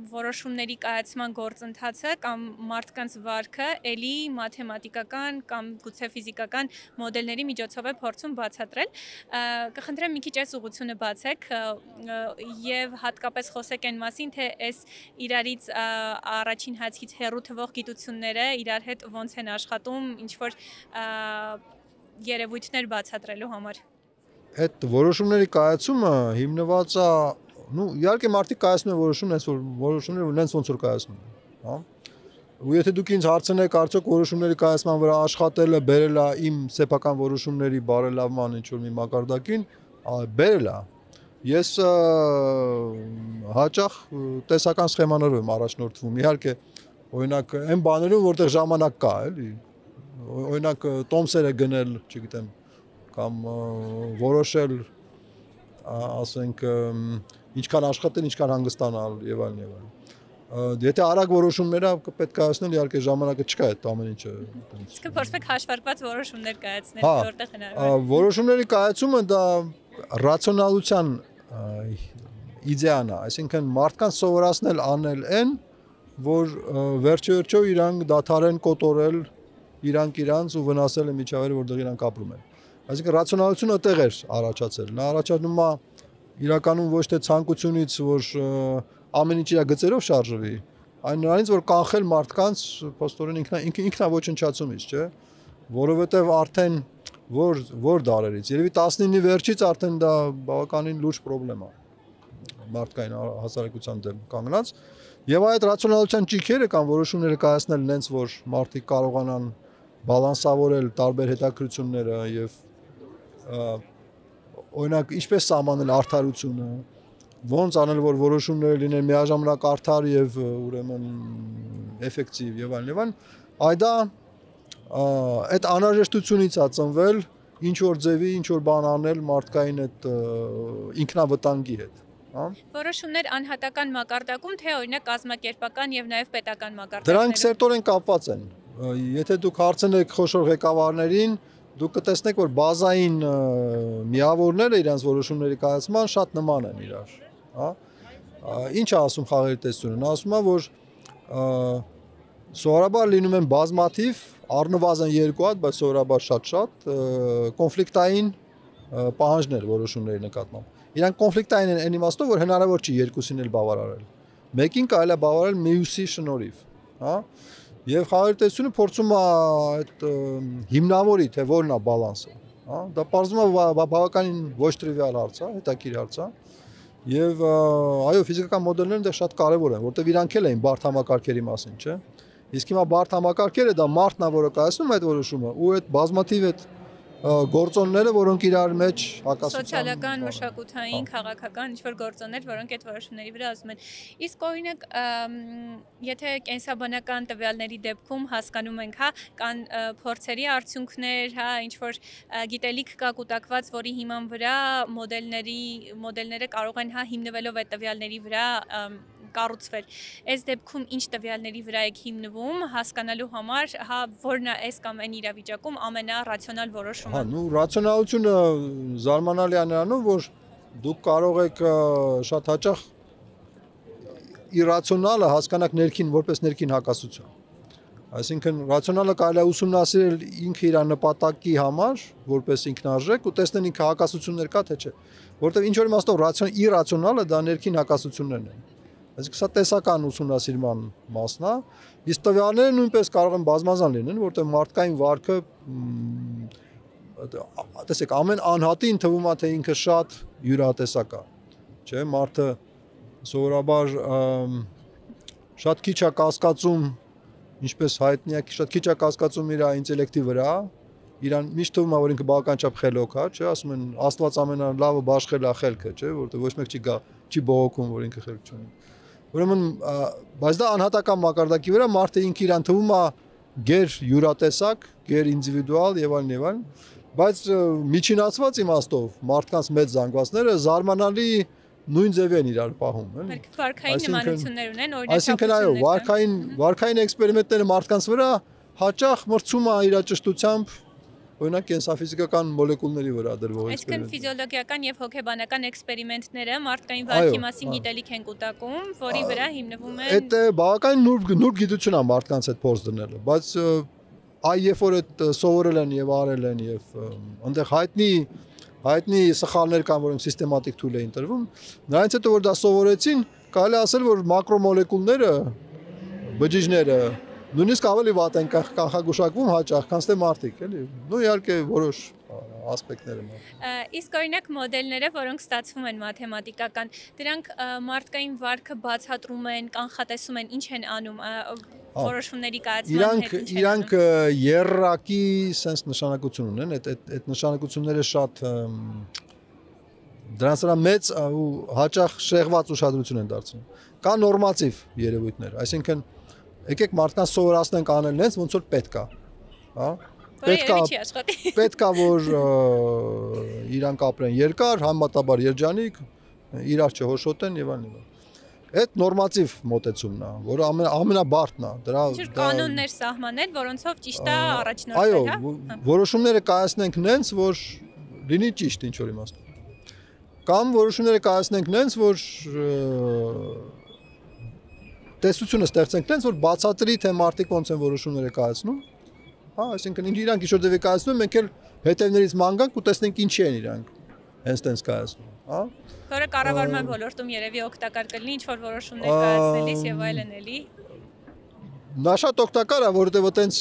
Speaker 1: որոշումների կայացման գործընթացը կամ մարդկանց վարքը էլի մաթեմատիկական կամ գուցե ֆիզիկական մոդելների միջոցով է փորձում բացատրել։ Կխնդրեմ մի քիչ այս ուղղությունը բացեք եւ հատկապես խոսեք այն մասին, թե այս իրարից առաջին հացքից հեռու թվող գիտությունները իրար հետ ոնց են աշխատում, ինչ որ երևույթներ բացատրելու համար։
Speaker 2: Այդ որոշումների կայացումը հիմնված է, իհարկե մարդիկ կայացնում են որոշումները նենց ոնց որ կայացնում են, հա։ Ու եթե դուք ինձ հարցնեք, արդյոք որոշումների կայացման վրա աշխատելը բերել է իմ սեփական որոշումների բարելավման ինչ որ մի մակարդակին, բերել է։ Ես հաճախ տեսական սխեմաներով եմ առաջնորդվում, իհարկե, օրինակ, այն բաներում, որտեղ ժամանակ կա, էլի։ Օրինակ, տոմսերը գնել, չգիտեմ, կամ որոշել, ասենք, ինչքան աշխատել, ինչքան հանգստանալ եւ այլն եւ այլն։ Եթե արագ որոշումներ պետք է կայացնել, իհարկե ժամանակը չկա այդ ամեն ինչը։
Speaker 1: Իսկ փորձեք հաշվարկված որոշումներ կայացնել, որտեղ հնարավոր է։
Speaker 2: Որոշումների կայացումը դա ռացիոնալության իդեան է, այսինքն մարդկանց սովորացնել անել այն, որ վերջերջո իրանք դադարեն կոտորել իրանց ու վնասել են միջավայրը, որտեղ իրանք ապրում են։ Այսինքն ռացիոնալությունը այդտեղ էր առաջացել։ Նա առաջանում է իրականում ոչ թե ցանկությունից, որ ամեն ինչ իր գծերով շարժվի, այն նրանից, որ կանխել մարդկանց փոստորեն ինքնաոչնչացումից, չէ՞, որովհետև արդեն որ դարերից, երևի 19-ի վերջից արդեն դա բավականին լուրջ խնդրեմ է մարդկային հասարակության դեմ կանգնած, եւ այդ ռացիոնալության ճիգերը կամ որոշումները կայացնել նենց, որ մարդիկ կարողանան բալանսավորել տարբեր հետաքրքրությունները եւ օրինակ ինչպես սահմանել արդարությունը ոնց անել որ որոշումները լինեն միաժամանակ արդար եւ ուրեմն էֆեկտիվ եւ այլն, այդա այդ անհրաժեշտությունից է ծնվել ինչ որ ձևի, ինչ որ բան անել մարդկային այդ ինքնավտանգի հետ, հա։
Speaker 1: Որոշումներ անհատական մակարդակում, թե օրինակ կազմակերպական եւ նաեւ պետական մակարդակներում։
Speaker 2: Դրանք սերտորեն կապված են։ Եթե դուք հարցնեք խոշոր ղեկավարներին, դուք կտեսնեք, որ բազային միավորները իրենց որոշումների կայացման շատ նման են իրար, հա։ Ինչ է ասում խաղերի տեսությունը։ Նա ասում է, որ սովորաբար լինում են բազմաթիվ, առնվազն 2 հատ, բայց սովորաբար շատ կոնֆլիկտային պահանջներ որոշումների նկատմամբ։ Իրանք կոնֆլիկտային են այն իմաստով, որ հնարավոր չի երկուսին էլ բավարարել։ Մեկին կարելի է բավարարել մյուսի շնորհիվ, հա։ Եվ խաղերի տեսությունը փորձում է այդ հիմնավորի, թե որն է բալանսը, հա։ Դա պարզվում է բավականին ոչ տրիվիալ հարց է, հետաքրքիր հարց է։ Եվ այո, ֆիզիկական մոդելներն դեռ շատ կարևոր են, որտեղ իրանք էլ էին բարդ համակարգերի մասին, չէ։ Իսկ հիմա բարդ համակարգերը դա մարդն է, որը կայացնում այդ որոշումը, ու այդ բազմաթիվ այդ գործոնները, որոնք իրար մեջ հակասության
Speaker 1: սոցիալական, մշակութային, քաղաքական ինչ-որ գործոններ, որոնք այդ որոշումների վրա ազդում են։ Իսկ օրինակ, եթե կենսաբանական տվյալների դեպքում հասկանում ենք, հա, կան փորձերի արդյունքներ, հա, ինչ-որ գիտելիք կա կուտակված, որի հիման վրա մոդելները կարող են, հա, հիմնվելով այդ տվյալների վրա կառուցվել։ Այս դեպքում ինչ տվյալների վրա եք հիմնվում, հասկանալու համար, հա, որն է այս կամ այն իրավիճակում ամենառացիոնալ որոշումը։
Speaker 2: Հա, նու ռացիոնալությունը զարմանալի է նրանով, որ դուք կարող եք շատ հաճախ իրացիոնալը հասկանաք որպես ներքին հակասություն։ Այսինքն ռացիոնալը կարելի է ուսումնասիրել ինքը իր նպատակի համար, որպես ինքնարժեք ու տեսնել ինքը հակասություններ կա թե չէ, որտեղ ինչ որ իմաստով իրացիոնալը դա ներքին հակասություններն են։ Այսինքն սա տեսական ուսումնասիրման մասն է, իսկ տվյալները նույնպես կարող են բազմազան լինեն, որտեղ մարդկային վարքը տեսեք ամեն անհատին թվում է թե ինքը շատ յուրատեսակ է, չէ՞, մարդը սովորաբար շատ քիչ է կասկածում, ինչպես հայտնի է, շատ քիչ է կասկածում իր ինտելեկտի վրա, իրան միշտ թվում է որ ինքը բավական չափ խելոք է, չէ՞, ասում են Աստված ամենալավը բաշխել է խելքը, չէ՞, որտեղ ոչ մեկ չի բողոքում, որ ինքը խելք չունի։ Ուրեմն, բայց դա անհատական մակարդակի վրա մարդը ինքը իրան թվում է գեր յուրատեսակ, գեր ինդիվիդուալ եւ այլն, բայց միջինացված իմաստով մարդկանց մեծ զանգվածները զարմանալի նույն ձև են իրար պահում, էլի։
Speaker 1: Վարքային նմանություններ ունեն, օրինակ։
Speaker 2: Այսինքն այո, վարքային էքսպերիմենտները մարդկանց վրա հաճախ մրցում է իր ճշտությամբ, օրինակ կենսաֆիզիկական մոլեկուլների վրա դրվող էքսպերիմենտ։
Speaker 1: Այսինքն ֆիզիոլոգիական եւ հոգեբանական էքսպերիմենտները մարդկային վարքի մասին գիտելիք են կուտակում, որի վրա հիմնվում են։
Speaker 2: Այդ բավական նուրբ գիտություն է մարդկանց այդ փորձ դնելը, բայց երբ որ այդ սովորել են եւ արել են եւ այնտեղ հայտնի սխալներ կան, որոնք սիստեմատիկ թույլ էին տրվում, նրանից հետո որ դա սովորեցին, կարելի ասել որ մակրոմոլեկուլները, բջիջները նույնիսկ ավելի վատ են կանխագուշակվում հաճախ, քան թե մարդիկ, էլի։ Նու իհարկե որոշ ասպեկտներում։
Speaker 1: Իսկ օրինակ մոդելները, որոնք ստացվում են մաթեմատիկական, դրանք մարդկային վարքը բացատրում են, կանխատեսում են, ինչ են անում որոշումների կայացման հետ։
Speaker 2: Իրանք երրակի sense նշանակություն ունեն, այդ նշանակությունները շատ դրանց վրա մեծ ու հաճախ շեղված ուշադրություն են դարձնում։ Կա նորմատիվ երևույթներ, այսինքն եկեք մարդկանց սովորացնենք անել նենց ոնց որ պետք է, հա։ Պետք է որ իրանք ապրեն երկար, համեմատաբար երջանիկ, իրար չհոշոտեն եւ այլն։ Այդ նորմատիվ մոտեցումն է, որը ամենաբարդն է։ Դրա
Speaker 1: կանոններ սահմանել, որոնցով ճիշտ է առաջնորդվել, հա։
Speaker 2: Այո, որոշումները կայացնենք նենց, որ լինի ճիշտ ինչ որ իմաստով։ Կամ որոշումները կայացնենք նենց, որ տեսությունը ստեղծենք նենց, որ բացատրի թե մարդիկ ոնց են որոշումները կայացնում, հա, այսինքն իրանք ինչ որ դեպի կայացնում, մենք էլ հետևներից ման գանք ու տեսնենք ինչի են իրանք հենց տենց կայացնում, հա։
Speaker 1: Որը կառավարման ոլորտում երևի օգտակար կլինի ինչ-որ որոշումներ կայացնելիս եւ այլն էլի։
Speaker 2: Նա շատ օգտակար է, որովհետեւ այտենց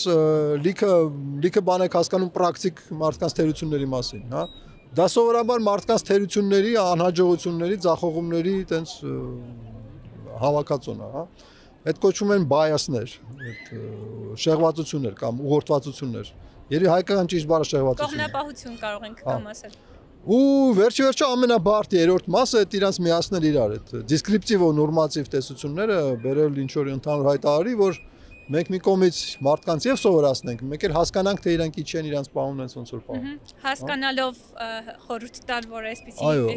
Speaker 2: լիքը բան եք հասկանում պրակտիկ մարդկանց թերությունների մասին, հա։ Դա սովորաբար մարդկանց թերությունների, անհաջողությունների, ձախողումների այտենց հավաքածուն է, հա։ Այդ կոչվում են bias-ներ, այդ շեղվածություններ կամ ուղղորդվածություններ։ Երևի հայկական ճիշտ բառը շեղվածություն է։
Speaker 1: Կողմնապահություն կարող ենք կամ ասել։
Speaker 2: Ու վերջի ամենաբարդ երրորդ մասը այդ իրանց միացնել իրար այդ դիսկրիպտիվ ու նորմատիվ տեսությունները բերել ինչ որ ընդհանուր հայտարարի, որ մենք մի կողմից մարդկանց եւ սովորացնենք, մեկ էլ հասկանանք թե իրանք ինչ են իրանց պահում են ոնց որ պահում։
Speaker 1: Հասկանալով խորհուրդ տալ, որ այսպեսի
Speaker 2: Այո,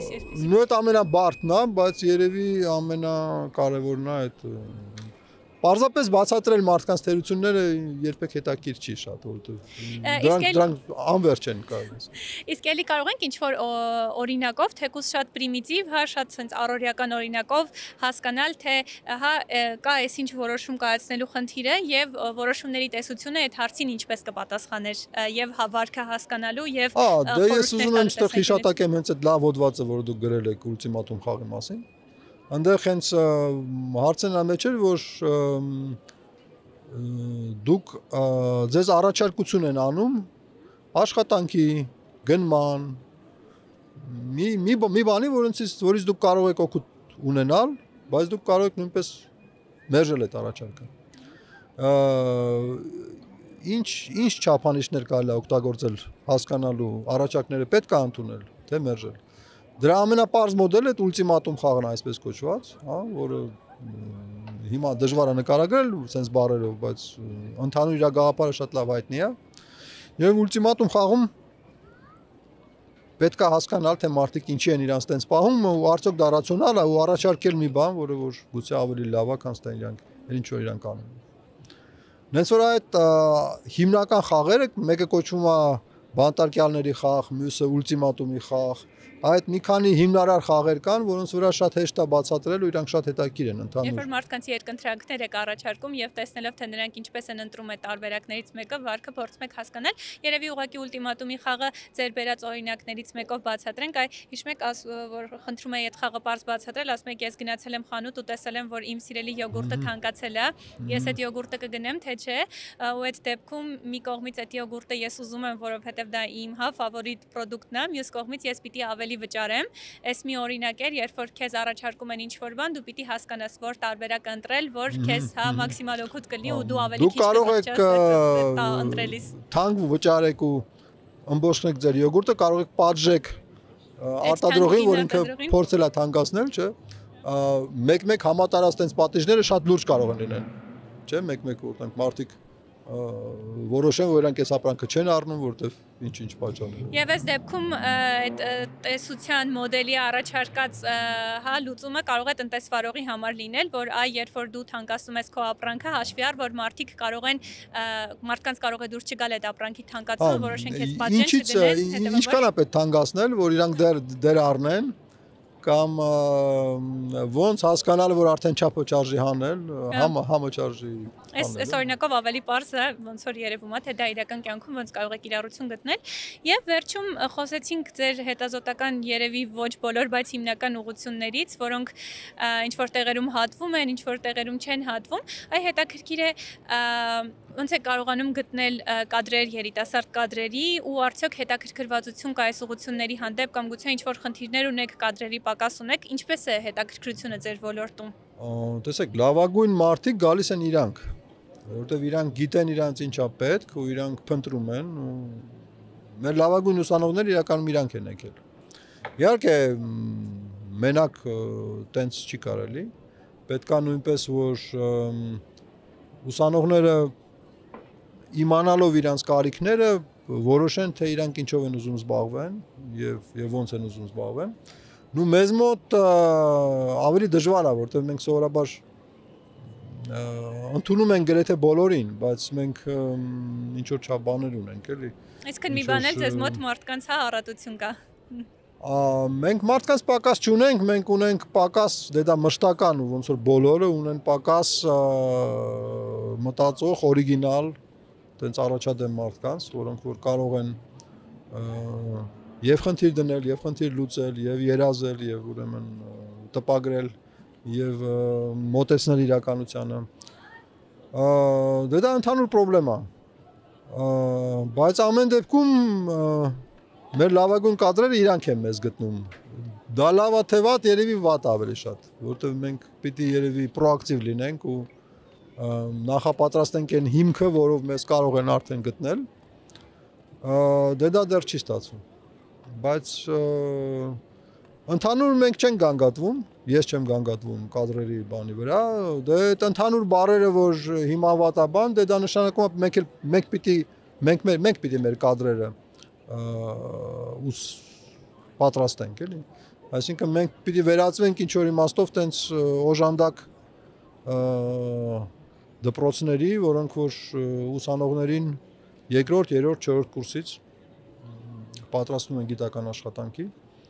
Speaker 2: նույն այդ ամենաբարդն է, բայց երևի ամենակարևորն է այդ Պարզապես բացատրել մարդկանց թերությունները երբեք հետաքրքիր չի շատ, որովհետեւ դրանք անverջ են կարծես։
Speaker 1: Իսկ էլի կարող ենք ինչ-որ օրինակով, թեկուզ շատ պրիմիտիվ, հա, շատ sense առօրյական օրինակով հասկանալ, թե հա կա այսինչ որոշում կայացնելու խնդիրը եւ որոշումների տեսությունը այդ հարցին ինչպես կպատասխաներ եւ հավարքը հասկանալու եւ
Speaker 2: դե ես ուզում եմ այդտեղ հիշատակեմ հենց այդ լավ հոդվածը, որը դուք գրել եք ուլտիմատում խաղի մասին։ Այնտեղ հենց հարցն ամեջ էր, որ դուք ձեզ առաջարկություն են անում աշխատանքի, գնման, մի բանի, որից դուք կարող եք օգուտ ունենալ, բայց դուք կարող եք նույնպես մերժել այդ առաջարկը։ Ինչ չափանիշներ կարելի է օգտագործել հասկանալու առաջարկները պետք է ընդունել, թե մերժել։ Դրա ամենապարզ մոդելը այդ ուլտիմատում խաղն է այսպես կոչված, հա, որը հիմա դժվար է նկարագրել sense բառերով, բայց ընդհանուր իր գաղափարը շատ լավ հայտնի է։ Եվ ուլտիմատում խաղում պետք է հասկանալ, թե մարդիկ ինչի են իրանց տենց պահում ու արդյոք դա ռացիոնալ է ու առաջարկել մի բան, որը որ գուցե ավելի լավ է, քան ստեն իրանք ինչ որ իրանք անում։ Նենց որ այդ հիմնական խաղերը մեկը կոչվում է բանտարկյալների խաղ, մյուսը ուլտիմատումի խաղ, այդ մի քանի հիմնարար խաղեր կան, որոնց վրա շատ հեշտ է բացատրել ու իրանք շատ հետաքրքիր են ընդհանուր։
Speaker 1: Երբ որ մարդկանց երկընթրանքներ եք առաջարկում եւ տեսնելով թե նրանք ինչպես են ընտրում այդ տարբերակներից մեկը, վարքը փորձում եք հասկանալ, երևի ուղղակի ուլտիմատումի խաղը ձեր բերած օրինակներից մեկով բացատրենք, հիշում եք, որ խնդրում էի այդ խաղը པարզ բացատրել, ասում եք ես գնացել եմ խանութ ու տեսել եմ, որ իմ սիրելի յոգուրտը թանկացել է, ես այդ յոգուրտը կգնեմ, թե չէ, ու այդ դեպքում մի կողմից այդ յոգուրտը ես ուզում եմ, որովհետեւ դա իմ հա ֆավորիտ պրոդուկտն է, մյուս կողմից ես պիտի ավելի վճարեմ։ Այս մի օրինակ էր, երբ որ քեզ առաջարկում են ինչ-որ բան, դու պիտի հասկանաս, որ տարբերակ ընտրել, որ քեզ հա մաքսիմալ օգուտ կլինի ու դու ավելի քիչ կխղճաս ընտրելիս։
Speaker 2: Թանկ վճարեք ու ըմբոշխնեք ձեր յոգուրտը, կարող եք պատժեք արտադրողին, որ ինքը փորձել է թանկացնել, չէ։ Մեկ-մեկ համատարած տենց պատիժները շատ լուրջ կարող են լինել, չէ, մեկ-մեկ որտեղ մարդիկ որոշեն, որ իրանք այս ապրանքը չեն առնում, որտեվ ինչ պատճառ։
Speaker 1: Եվ այս դեպքում այդ տեսության մոդելի առաջարկած հա լուծումը կարող է տնտեսվարողի համար լինել, որ երբ որ դու թանկացնում ես քո ապրանքը, հաշվի առ, որ մարդիկ կարող են մարդկանց կարող է դուրս չգալ այդ ապրանքի թանկացումը, որոշեն քեզ պատժեն, չդնեն,
Speaker 2: ինչքան է պետք թանկացնել, որ իրանք դեր առնեն կամ ոնց հասկանալ, որ արդեն չափը չարժի հանել, համը չարժի հանել։
Speaker 1: Այս օրինակով ավելի պարզ է, ոնց որ երևում է, թե դա իրական կյանքում ոնց կարող է կիրառություն գտնել։ Եվ վերջում խոսեցինք ձեր հետազոտական երևի ոչ բոլոր, բայց հիմնական ուղղություններից, որոնք ինչ որ տեղերում հատվում են, ինչ որ տեղերում չեն հատվում։ Այ հետաքրքիր է ոնց է կարողանում գտնել կադրեր երիտասարդ կադրերի ու արդյոք հետաքրքրվածություն կա այս ուղղությունների հանդեպ կամ գուցե ինչ որ խնդիրներ ունեք կադրերի պակաս ունեք, ինչպես է հետաքրքրությունը ձեր ոլորտում։
Speaker 2: Տեսեք, լավագույն մարդիկ գալիս են իրանք, որովհետև իրանք գիտեն իրանց ինչա պետք ու իրանք փնտրում են ու մեր լավագույն ուսանողները իրականում իրանք են եկել։ Իհարկե մենակ տենց չի կարելի, պետք է նույնպես որ ուսանողները իմանալով իրանց կարիքները որոշեն թե իրանք ինչով են ուզում զբաղվեն եւ ոնց են ուզում զբաղվեն։ Նու մեզ մոտ ավելի դժվար է, որտեղ մենք սովորաբար ընդունում ենք գրեթե բոլորին, բայց մենք ինչ որ չափ բաներ ունենք, էլի։
Speaker 1: Այսինքն մի բան էլ ձեզ մոտ մարդկանց հա առատություն կա։
Speaker 2: Մենք մարդկանց պակաս չունենք, մենք ունենք պակաս, դե դա մշտական ու ոնց որ բոլորը ունեն պակաս մտածող, օրիգինալ, տենց առաջադեմ մարդկանց, որոնք որ կարող են եւ խնդիր դնել, եւ խնդիր լուծել, եւ երազել, եւ ուրեմն տպագրել, եւ մոտեցնել իրականությանը։ Դե դա ընդհանուր խնդրեմ է։ Բայց ամեն դեպքում մեր լավագույն կադրերը իրանք են մեզ գտնում։ Դա լավ է թե վատ, երևի վատ ավելի շատ, որովհետեւ մենք պիտի երևի պրոակտիվ լինենք ու նախապատրաստենք այն հիմքը, որով մեզ կարող են արդեն գտնել։ Դե դա դեռ չի ստացվում։ բայց ընդհանուր մենք չենք գանգատվում, ես չեմ գանգատվում կադրերի բանի վրա, դե այդ ընդհանուր բարերը, որ հիմնավատաբան, դե դա նշանակում է մենք պիտի մեր կադրերը պատրաստենք, էլի։ Այսինքն մենք պիտի վերածվենք ինչ որ իմաստով տենց օժանդակ դպրոցների, որոնք որ ուսանողներին երկրորդ, երրորդ, չորրորդ կուրսից պատրաստում են գիտական աշխատանքի։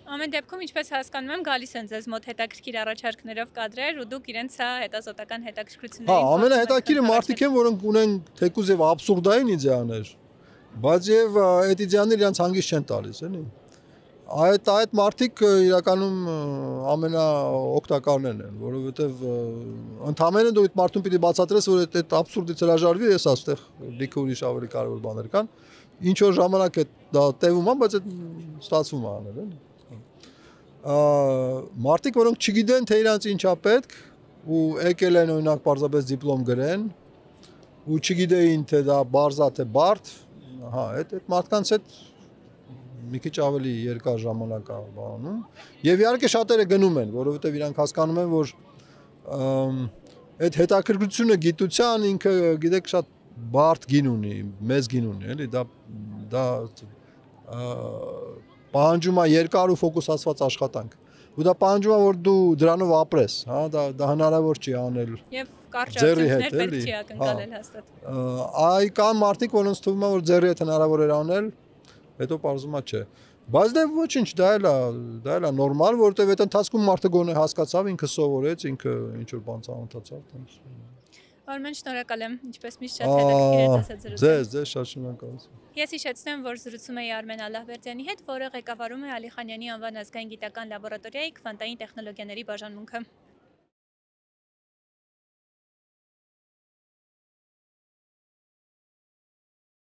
Speaker 1: Ամեն դեպքում, ինչպես հասկանում եմ, գալիս են ձեզ մոտ հետաքրքիր առաջարկներով կադրեր ու դուք իրենց սա հետազոտական հետաքրքրություններին։
Speaker 2: Հա, ամենահետաքրքիրը մարդիկ են, որոնք ունեն թեկուզ եւ աբսուրդային իդեաներ, բայց եւ այդ իդեաները իրենց հանգիստ չեն տալիս, էլի։ Այդ մարդիկ իրականում ամենաօգտակարներն են, որովհետեւ ընդհանրապես դու այդ մարդուն պիտի բացատրես, որ այդ աբսուրդից հրաժարվի, ես այստեղ լիքը ուրիշ ավելի կարևոր բաներ կան։ Ինչ որ ժամանակ է դա տևում է, բայց այդ ստացվում է անել, էլի։ Մարդիկ, որոնք չգիտեն, թե իրանց ինչա պետք ու եկել են օրինակ պարզապես դիպլոմ գրեն ու չգիտեին, թե դա բարձա թե բարդ, հա, այդ մարդկանց հետ մի քիչ ավելի երկար ժամանակ է բանում եւ իհարկե շատերը գնում են, որովհետեւ իրանք հասկանում են, որ այդ հետաքրքրությունը գիտության ինքը, գիտեք, շատ բարդ գին ունի, մեծ գին ունի, էլի, դա պահանջում է երկար ու ֆոկուսացված աշխատանք։ Ու դա պահանջում է, որ դու դրանով ապրես, հա, դա հնարավոր չի անել։
Speaker 1: Եվ կարճ արդյունքներ պետք չի ակնկալել հաստատ։
Speaker 2: Այ կան մարդիկ, որոնց թվում է, որ ձեռի հետ հնարավոր էր անել, հետո պարզվում է չէ։ Բայց դե ոչինչ, դա էլ է նորմալ, որովհետև այդ ընթացքում մարդը գոնե հասկացավ, ինքը սովորեց, ինքը ինչ որ բան ծանոթացավ, տենց։
Speaker 1: Արմեն, շնորհակալ եմ, ինչպես միշտ շատ հետաքրքիր է ձեզ հետ զրուցել։
Speaker 2: Ձեզ շատ շնորհակալություն։
Speaker 1: Ես հիշեցնեմ, որ զրուցում էի Արմեն Ալլահվերդյանի հետ, որը ղեկավարում է Ալի Խանյանի անվան ազգային գիտական լաբորատորիայի քվանտային տեխնոլոգիաների բաժանմունքը։